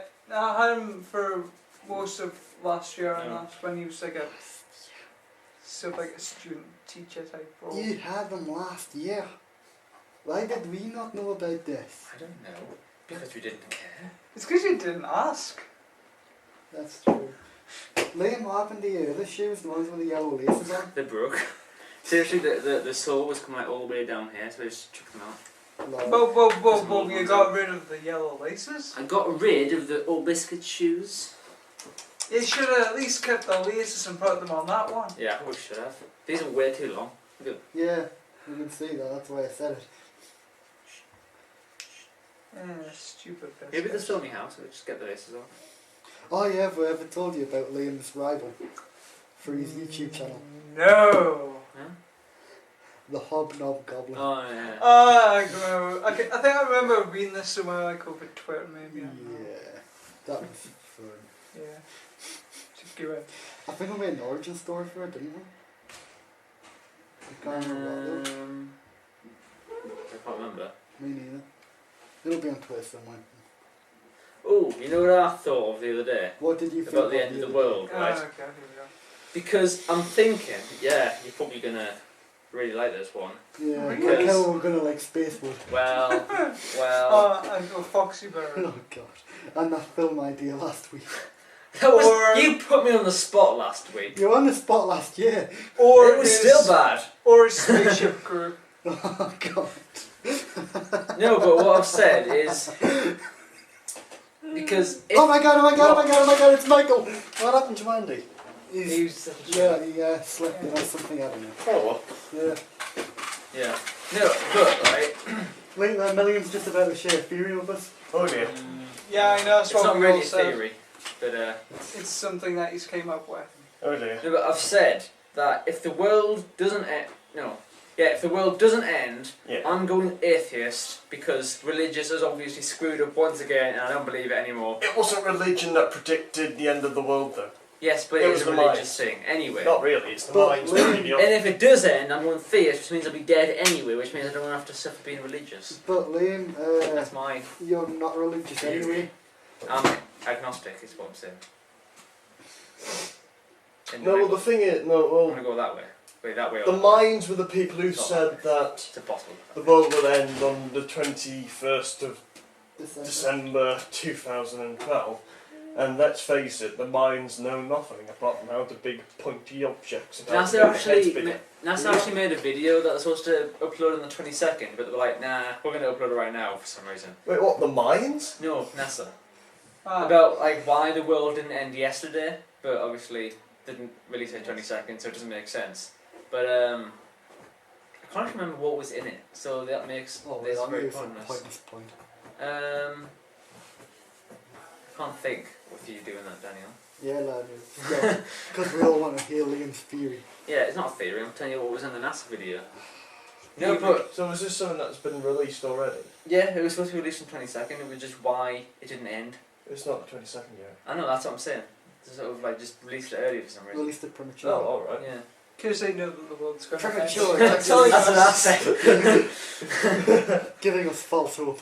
S3: had him for most of last year, and that's when he was like a student teacher type role.
S1: You had them last year. Why did we not know about this?
S2: I don't know. Because we didn't care.
S3: It's because you didn't ask.
S1: That's true. Liam, what happened to you? The shoes, the ones with the yellow laces on?
S2: They broke. Seriously, the sole was coming like all the way down here, so I just chucked them out.
S3: Whoa, you got rid of the yellow laces?
S2: I got rid of the Old Biscuit shoes.
S3: You should have at least kept the laces and put them on that one.
S2: Yeah, I probably should have. These are way too long. Look at
S1: Yeah, you can see that, that's why I said it.
S3: Stupid biscuits.
S2: maybe they're still in my house, so just get the laces off.
S1: Oh yeah, have I ever told you about Liam's rival for his YouTube channel?
S3: No.
S2: Huh?
S1: The Hobnob Goblin.
S2: Oh, yeah.
S3: I remember. I think I remember reading this somewhere like over Twitter maybe. I don't know.
S1: Yeah, that was fun.
S3: Yeah. Just give it.
S1: I think we made an origin story for it, didn't we? I can't remember what though.
S2: I can't remember.
S1: Me neither. It'll be on Twitter somewhere.
S2: Oh, you know what I thought of the other day?
S1: What did you think
S2: About the end of the world, right?
S3: Okay, here we go.
S2: Because I'm thinking, yeah, you're probably gonna really like this one.
S1: Yeah,
S2: Because-
S1: like how we're gonna like Spacewood.
S2: Well,
S3: And go Foxy Bird.
S1: Oh god. And that film idea last week.
S2: that was,
S3: Or-
S2: you put me on the spot last week.
S1: You were on the spot last year.
S3: Or
S2: It was still bad.
S3: Or his spaceship crew.
S1: Oh god.
S2: No, but what I've said is because if
S1: Oh my god, it's Michael! What happened to Andy?
S2: he was such a
S1: Yeah, he slipped in or something, I don't know.
S2: oh
S1: Yeah.
S2: yeah. No, but right,
S1: Wait, Milligan's just about to share a theory with us.
S4: Oh dear.
S3: Yeah, I know. That's
S2: it's
S3: what
S2: not
S3: we
S2: really
S3: all
S2: a
S3: said.
S2: theory, but
S3: It's something that he's came up with.
S4: Oh dear.
S2: no, but I've said that if the world doesn't end, if the world doesn't end,
S4: Yeah.
S2: I'm going atheist because religious is obviously screwed up once again, and I don't believe it anymore.
S4: It wasn't religion that predicted the end of the world, though.
S2: Yes, but
S4: It
S2: it
S4: was
S2: is a
S4: the
S2: religious
S4: mind.
S2: thing anyway.
S4: Not really. It's the
S1: But
S4: mind.
S1: Liam-
S2: And if it does end, I'm going theist, which means I'll be dead anyway, which means I don't have to suffer being religious.
S1: But Liam,
S2: That's my.
S1: you're not religious anyway.
S2: I'm agnostic, is what I'm saying. In
S4: No, well,
S2: middle.
S4: the thing is,
S2: I'm
S4: no,
S2: gonna go that way. Wait, that way.
S4: well, the
S2: or
S4: minds were the people who said that
S2: It's impossible.
S4: the world would end on the 21st of
S1: December.
S4: December 2012. And let's face it, the minds know nothing apart from how the big pointy objects. and how
S2: NASA
S4: their
S2: actually,
S4: heads big.
S2: NASA actually made a video that was supposed to upload on the 22nd, but they were like, nah, we're gonna upload it right now for some reason.
S4: Wait, what? The minds?
S2: No, NASA.
S3: Ah.
S2: About like why the world didn't end yesterday, but obviously didn't really say 22nd, so it doesn't make sense. But I can't remember what was in it, so that makes
S1: Oh,
S2: this
S1: well,
S2: very
S1: maybe some
S2: pointless.
S1: pointless point.
S2: I can't think with you doing that, Daniel.
S1: Yeah, lad. Because we all want to hear Liam's theory.
S2: Yeah, it's not a theory. I'm telling you what was in the NASA video. No, but
S4: So is this something that's been released already?
S2: yeah, it was supposed to be released on 22nd. It was just why it didn't end.
S4: It's not the 22nd yet.
S2: I know, that's what I'm saying. They sort of like just released it early for some reason.
S1: Released it premature.
S4: Oh, alright.
S2: Yeah.
S3: Because they know that the world's going to end.
S1: Premature.
S2: That's what I said.
S1: Giving us false hope.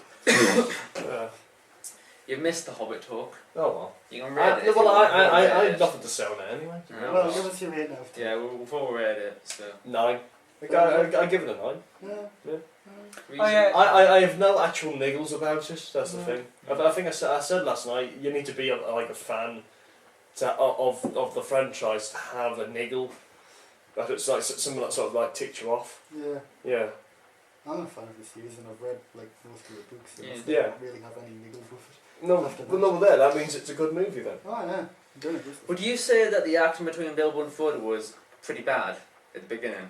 S2: You've missed the Hobbit talk.
S4: Oh well.
S2: You can read it. if
S4: Well,
S2: you want to
S4: I
S2: read
S4: had
S2: it.
S4: nothing to say on it anyway. to be
S2: No.
S1: Well,
S4: honest.
S1: give us your rate now.
S2: Yeah, we've all read it, so.
S4: 9. I give it a 9.
S1: Yeah.
S2: Reason-
S3: Oh, yeah.
S4: I have no actual niggles about it. That's the thing. I think I said last night. You need to be like a fan of the franchise to have a niggle. But it's like something that sort of like ticked you off.
S1: Yeah.
S4: Yeah.
S1: I'm a fan of the series and I've read like most of the books and I
S2: Yeah.
S1: still
S4: Yeah.
S1: don't really have any niggles with it.
S4: No,
S1: After
S4: well, no, there. That means it's a good movie then.
S1: Oh yeah. I'm doing it this
S2: Would you say that the acting between Bilbo and Frodo was pretty bad at the beginning?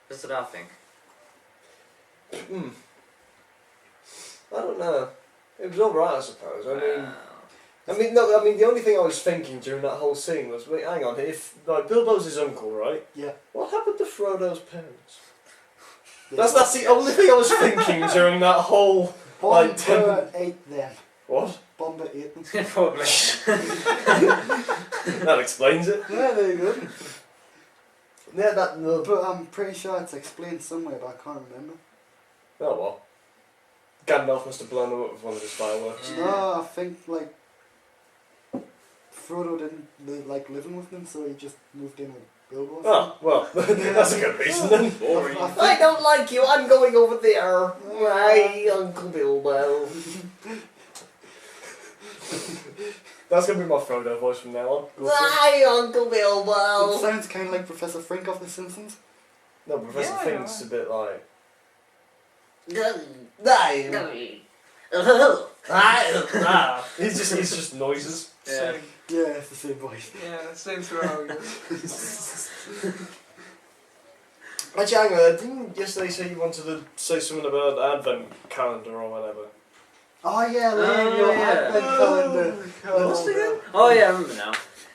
S2: That's what I think.
S4: Hmm. I don't know. It was alright, I suppose. I mean, the only thing I was thinking during that whole scene was, wait, hang on, if like Bilbo's his uncle, right?
S1: Yeah.
S4: What happened to Frodo's parents?
S1: Yeah.
S4: That's the only thing I was thinking during that whole.
S1: Bomber
S4: like, temple-
S1: ate them.
S4: What?
S1: Bomber ate them.
S2: Probably.
S4: That explains it.
S1: Yeah, there you go.
S4: Yeah, that no.
S1: But I'm pretty sure it's explained somewhere, but I can't remember.
S4: Oh well. Gandalf must have blown him up with one of his fireworks.
S1: No, I think like Frodo didn't like living with them, so he just moved in with Bilbo.
S4: Oh, well, that's a good reason then.
S2: Boring.
S4: I don't like you, I'm going over there. Why, Uncle Bilbo? That's going to be my Frodo voice from now on.
S5: Why, Uncle
S1: It
S5: Bilbo?
S1: sounds kind of like Professor Frink of The Simpsons.
S4: No, Professor
S3: Yeah,
S4: Fink's a bit like... He's just noises.
S2: Yeah.
S3: Same.
S1: Yeah, it's the same voice.
S3: Yeah, same throughout.
S4: Actually, hang on, didn't yesterday say you wanted to say something about the advent calendar or whatever?
S1: Oh yeah, Liam, your
S2: yeah.
S1: advent calendar.
S3: What's
S1: Little-
S3: again?
S2: Oh yeah, I remember now.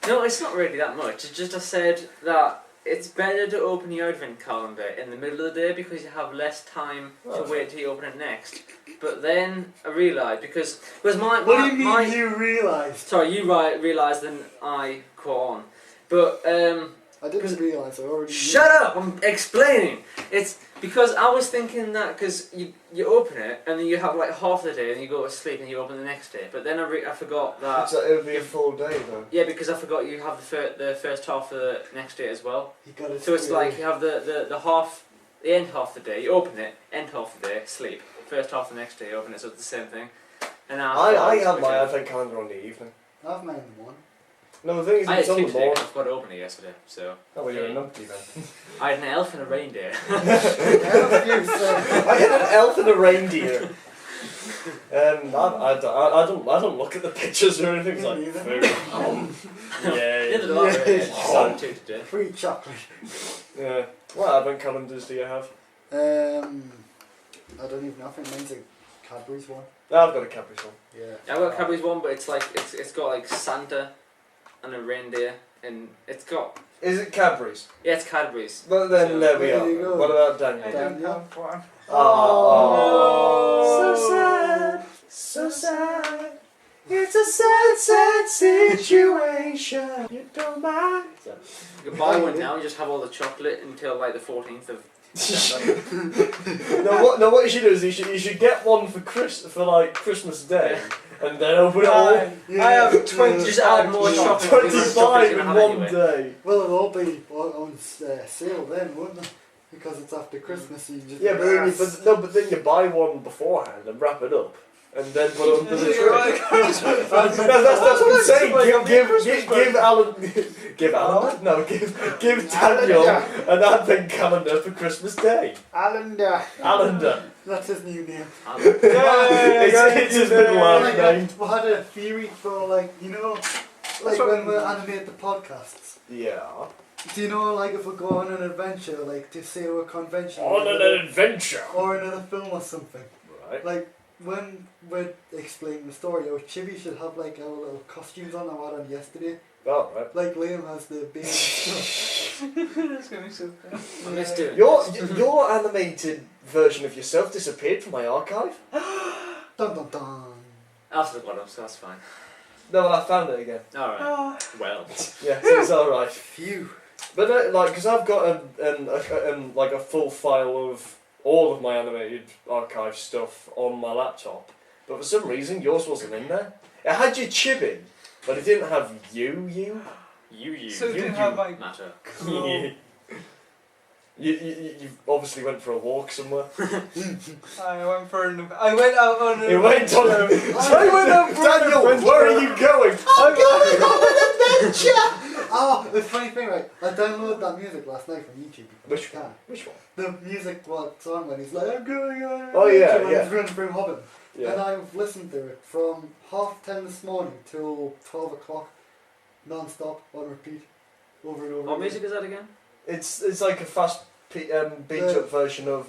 S2: No, it's not really that much. It's just I said that it's better to open your advent calendar in the middle of the day because you have less time to
S4: Okay.
S2: wait till you open it next. But then I realised because my
S1: What do you mean
S2: my,
S1: you realised?
S2: sorry, you realised then I caught on. But
S1: I didn't realise, I already
S2: shut up! I'm explaining. It's because I was thinking that because you open it and then you have like half the day and you go to sleep and you open the next day. But then I forgot that.
S4: So it would be a full day though.
S2: Yeah, because I forgot you have the first half of the next day as well.
S1: You got it.
S2: So it's like you have the half, the end half of the day, you open it, end half of the day, sleep. First half of the next day, you open it, so it's the same thing. And now
S4: I have my advent calendar on the evening.
S1: I've mine in one.
S4: No, the thing is,
S2: I had
S4: it's on
S2: two
S4: the
S2: today,
S4: morning.
S2: I've got to open it yesterday, so.
S4: Oh, well, you're a numpty then.
S2: I had an elf and a reindeer.
S1: How about you, sir?
S4: I had an elf and a reindeer. I don't look at the pictures or anything. It's like
S1: Me neither.
S4: food. Yeah,
S2: Neither do I,
S1: Yeah.
S2: really. I just had two today.
S1: Free chocolate.
S4: yeah. What advent calendars do you have?
S1: I don't even know. I think mine's a Cadbury's one.
S4: Oh, I've got a Cadbury's one.
S1: Yeah.
S2: I've got Cadbury's one, but it's like, it's got like Santa and a reindeer, and it's got,
S4: Is it Cadbury's?
S2: yeah, it's Cadbury's.
S4: Well, then
S2: So-
S4: there we
S1: There you
S4: are.
S1: go.
S4: What about
S3: I
S4: Daniel?
S3: don't have one.
S4: Oh, so sad, so sad. It's a sad, sad situation. You don't mind.
S2: You can buy one now, you just have all the chocolate until like the 14th of December.
S4: No, what you should do is you should get one for Christmas Day, and then open it all.
S3: I have 20.
S2: Just add more chocolate.
S4: 25 in
S2: have
S4: one
S2: anyway.
S4: day.
S1: Well, it'll all be on sale then, won't it? Because it's after Christmas, so you just.
S4: Yeah, but then you buy one beforehand and wrap it up, and then put it under the tree. That's what I'm saying. Give Alan, give Daniel an advent calendar for Christmas Day. Allender.
S1: That's his new name.
S4: It's his middle last name.
S1: We had a theory for like when we animate the podcasts.
S4: Yeah.
S1: Do you know like if we go on an adventure, like to say we're conventional,
S4: On an adventure.
S1: or another film or something?
S4: Right.
S1: Like when we're explaining the story, our Chibi should have like our little costumes on that we had on yesterday.
S4: Oh, right.
S1: Like Liam has the beard and stuff.
S3: That's gonna be so fun.
S2: Let's do it.
S4: Your animated version of yourself disappeared from my archive.
S1: Dun dun dun.
S2: After the bottom, so that's fine.
S4: No, I found it again.
S2: Alright.
S3: Oh,
S2: Well.
S4: Yeah, so it's all right.
S1: Phew.
S4: But because I've got a full file of all of my animated archive stuff on my laptop, but for some reason yours wasn't in there. It had your Chibi, but it didn't have you.
S3: So it didn't have my
S2: matter.
S3: cool.
S4: You obviously went for a walk somewhere.
S3: I went out on
S4: You went on a... Daniel, where are you going?
S5: I'm going on an adventure!
S1: Oh, the funny thing, right? I downloaded that music last night from YouTube.
S4: Which
S1: Yeah.
S4: Which one?
S1: The music song when he's like, I'm going on an
S4: Oh, yeah,
S1: adventure," when
S4: yeah.
S1: he's running through Hobbit. And
S4: Yeah.
S1: I've listened to it from 10:30 this morning till 12 o'clock, non-stop, on repeat, over and over.
S2: What
S1: again.
S2: music is that again?
S4: It's like a fast beat up version of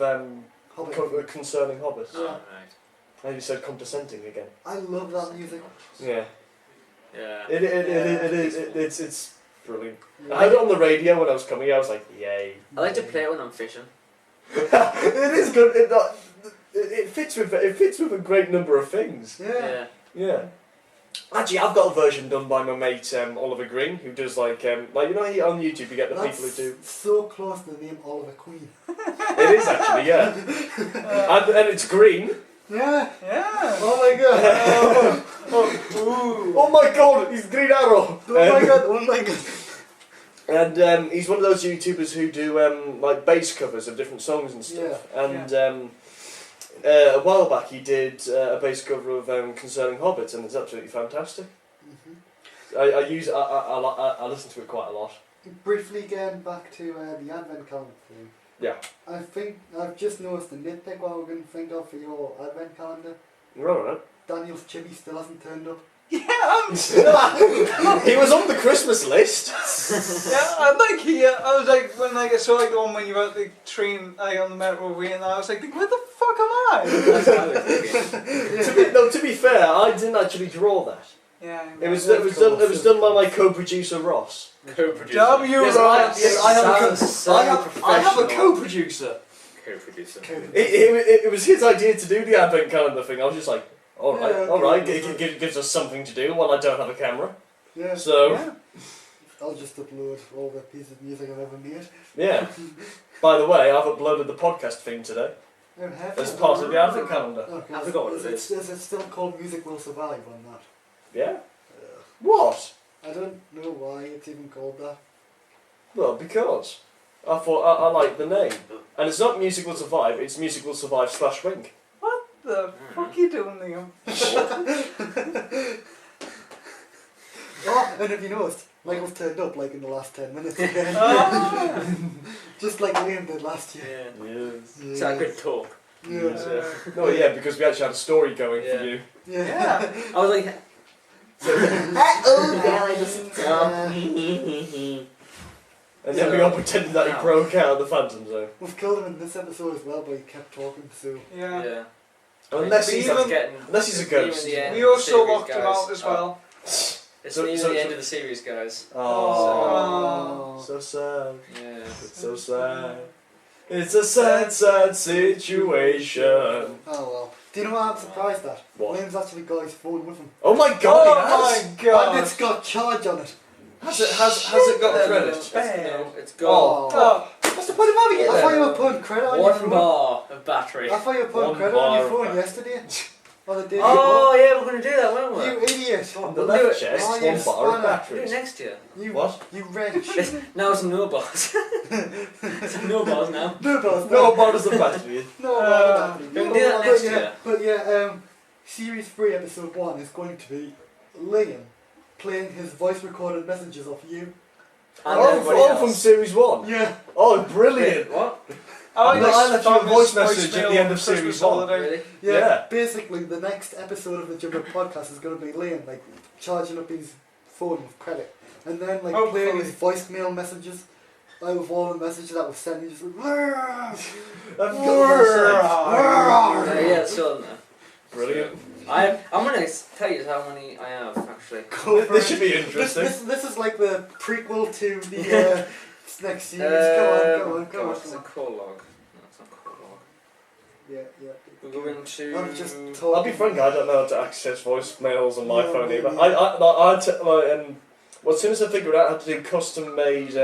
S1: Hobbit.
S4: Concerning Hobbits.
S1: Yeah.
S2: Oh, right.
S4: And you said condescending again.
S1: I love that music.
S4: Yeah.
S2: Yeah.
S4: It's brilliant.
S1: Yeah.
S4: I heard it on the radio when I was coming here. I was like, yay.
S2: I like to play it when I'm fishing.
S4: It is good. It fits with a great number of things.
S1: Yeah.
S4: Yeah. Actually, I've got a version done by my mate Oliver Green, who does like you know on YouTube you get the people who do.
S1: So close to the name Oliver Queen.
S4: It is actually, yeah, and it's green.
S1: Yeah.
S3: Yeah.
S1: Oh my god.
S4: Oh my god, he's Green Arrow.
S1: Oh my god. Oh my god.
S4: And he's one of those YouTubers who do like bass covers of different songs and stuff.
S1: Yeah.
S4: And a while back he did a bass cover of Concerning Hobbit, and it's absolutely fantastic. I listen to it quite a lot.
S1: Briefly getting back to the Advent calendar thing.
S4: Yeah.
S1: I think I've just noticed the nitpick what we're going to think of for your Advent calendar.
S4: Right.
S1: Daniel's chibi still hasn't turned up.
S3: Yeah, I'm still.
S4: He was on the Christmas list.
S3: Yeah, I was like when I saw like the one when you were at the train on the motorway, and I was like, where the fuck am I?
S2: That's what I was thinking.
S4: To be fair, I didn't actually draw that.
S3: Yeah.
S4: It was done by my co-producer Ross.
S2: Co-producer.
S3: W.
S4: Yes,
S3: Ross.
S4: I have a
S2: professional.
S4: co-producer.
S2: Co-producer.
S4: It was his idea to do the Advent calendar thing. I was just like, all right,
S1: Yeah,
S4: all right.
S1: okay.
S4: It gives us something to do while I don't have a camera.
S1: Yeah.
S4: So
S3: Yeah.
S1: I'll just upload all the pieces of music I've ever made.
S4: yeah. By the way, I've uploaded the podcast thing today
S1: Oh, have
S4: as
S1: you?
S4: part of the Advent calendar.
S1: Okay.
S2: I forgot what it
S1: is. Is it still called Music Will Survive on that?
S4: Yeah. What?
S1: I don't know why it's even called that.
S4: Well, because I thought I like the name, and it's not Music Will Survive. It's Music Will Survive / Wink.
S3: What the fuck you doing, Liam?
S1: Oh, and have you noticed, Michael's turned up like in the last 10 minutes again. Just like Liam did last year.
S2: Yeah.
S4: Yes.
S2: It's a good talk.
S1: Yeah.
S4: No, yeah, because we actually had a story going
S2: Yeah.
S4: for you.
S3: Yeah.
S2: I was like,
S5: Now I just
S4: And then we all pretended that he broke out of the Phantom Zone.
S1: We've killed him in this episode as well, but he kept talking, so...
S3: Yeah.
S2: yeah.
S4: Unless
S3: But
S4: he's
S3: even-
S4: unless he's a ghost.
S3: We also locked him out as well.
S2: It's
S4: So-
S2: nearly
S4: so-
S2: the end of the series, guys.
S4: Oh, so sad.
S2: Yeah.
S4: It's so sad. It's a sad, sad situation.
S1: Oh well. Do you know what I'm surprised at?
S4: What?
S1: Liam's actually got his phone with him.
S4: Oh my god,
S3: Oh
S4: it has!
S3: my god.
S1: And it's got charge on it.
S4: Has it got credit?
S2: It's got
S3: Oh.
S4: What's the point of having
S1: I
S4: it
S1: thought you
S4: then?
S1: were putting credit on your
S2: one
S1: phone.
S2: bar of battery.
S1: I thought you were putting
S4: One
S1: credit on your
S4: bar of
S1: phone
S4: battery.
S1: yesterday. Or the day
S2: Oh yeah, we're gonna do that, weren't we?
S1: before. You idiot.
S4: On the
S2: We'll do
S4: left
S2: it.
S4: chest,
S1: Oh,
S4: one
S1: you
S4: bar of
S1: spanner.
S2: We'll do it
S4: batteries.
S2: next year.
S1: You,
S4: What?
S1: You wrench.
S2: Now it's no bars. It's no bars now.
S1: No balls.
S4: No bars of battery.
S1: No balls.
S2: we can do that next year.
S1: But yeah, Series 3, Episode 1 is going to be Liam playing his voice recorded messages of you.
S2: And everybody
S4: Oh,
S2: else.
S4: from Series 1?
S1: Yeah.
S4: Oh, brilliant!
S2: Wait, what?
S3: I
S4: left you a voice message at the end of
S3: Christmas
S4: series 1.
S3: holiday.
S2: Really?
S1: Yeah,
S4: Yeah.
S1: basically the next episode of the Jubinub Podcast is going to be Liam like charging up his phone with credit, and then like playing his voicemail messages. With all the messages that were sent, he just like,
S2: Yeah, it's still in there.
S4: Brilliant.
S2: I'm gonna tell you how many I have actually.
S4: This should be
S1: This,
S4: interesting.
S1: this is like the prequel to the next series. Go on.
S2: It's a call log. No, it's not call log.
S1: Yeah.
S2: We'll go into.
S1: I'm just
S4: I'll be frank, I don't know how to access voicemails on my
S1: No,
S4: phone
S1: me
S4: either.
S1: neither.
S4: Well, as soon as I figured out how to do custom made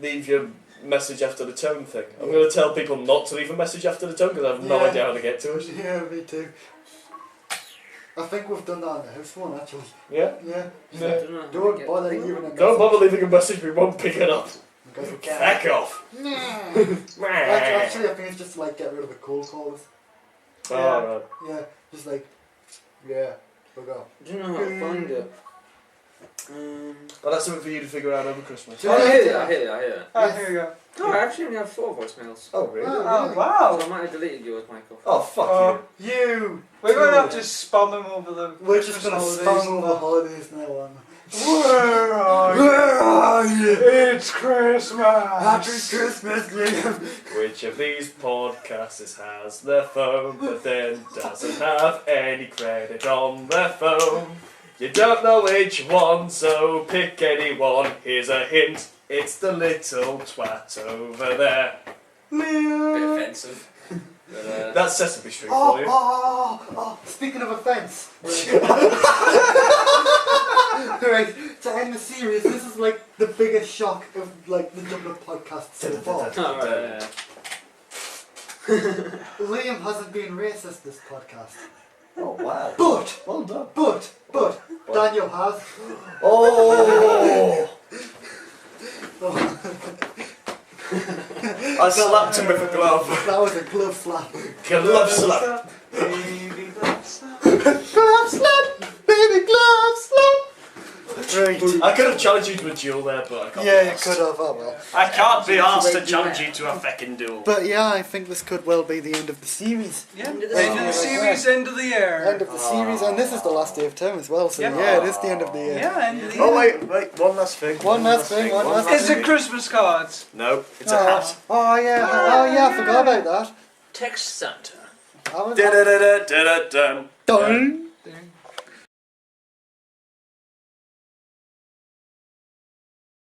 S4: leave your message after the tone thing, I'm going to tell people not to leave a message after the tone because I have no
S1: Yeah.
S4: idea how to get to it.
S1: Yeah, me too. I think we've done that in the house one actually.
S4: Yeah?
S1: Yeah.
S4: Yeah.
S1: Don't bother leaving a message.
S4: Don't bother leaving a message, we won't pick it up.
S1: Because we can't.
S4: Back off.
S1: Actually, I think it's just to like get rid of the cold callers.
S4: Oh, right.
S1: Yeah, just like, yeah, we'll go.
S2: Do you know how to find it?
S4: Well, that's something for you to figure out over Christmas.
S1: Yeah.
S2: Oh, I hear that.
S3: Oh, here we go.
S2: No, I actually only have 4 voicemails.
S4: Oh, really?
S1: Oh,
S3: Oh,
S1: really?
S2: So
S3: wow.
S2: I might have deleted yours, Michael.
S4: Oh, fuck you.
S1: You!
S3: We're going to have to spam him over the
S1: We're just gonna
S3: Christmas
S1: spam over
S3: holidays.
S1: holidays now on.
S3: Where are you?
S1: Where are you?
S3: It's Christmas.
S1: Happy Christmas, Liam!
S4: Which of these podcasts has their phone but then doesn't have any credit on their phone? You don't know which one, so pick any one. Here's a hint, it's the little twat over there.
S2: Bit offensive. But,
S4: That's Sesame Street for you.
S1: Oh, speaking of offence. Alright, to end the series, this is like the biggest shock of like the Jubinub podcast so far.
S2: Alright.
S1: Liam hasn't been racist this podcast.
S4: Oh wow.
S1: But
S4: Well done.
S1: But Daniel has.
S4: Oh! I slapped him with a glove.
S1: That was a glove slap.
S4: Glove slap.
S3: Baby, that's
S1: Glove slap! Baby glove slap! Right.
S4: I could have challenged you to a duel there, but I can't.
S1: Yeah, you could have, oh well.
S4: I can't be asked to challenge you to a feckin' duel.
S1: But yeah, I think this could well be the end of the series.
S3: Yeah,
S5: End
S3: end
S5: of the
S3: of the
S5: series.
S3: series, end of the year.
S1: End of the series, and this is the last day of term as well, so
S3: Yeah.
S1: yeah, it is the end of the year.
S3: Yeah, end of the year.
S4: Oh wait, one last thing.
S1: One last thing.
S3: Is it Christmas cards?
S4: No, it's a hat.
S1: Oh yeah, I forgot about that.
S2: Text Santa.
S1: I was-
S4: Da-da-da-da-da-da-dum.
S1: Dun.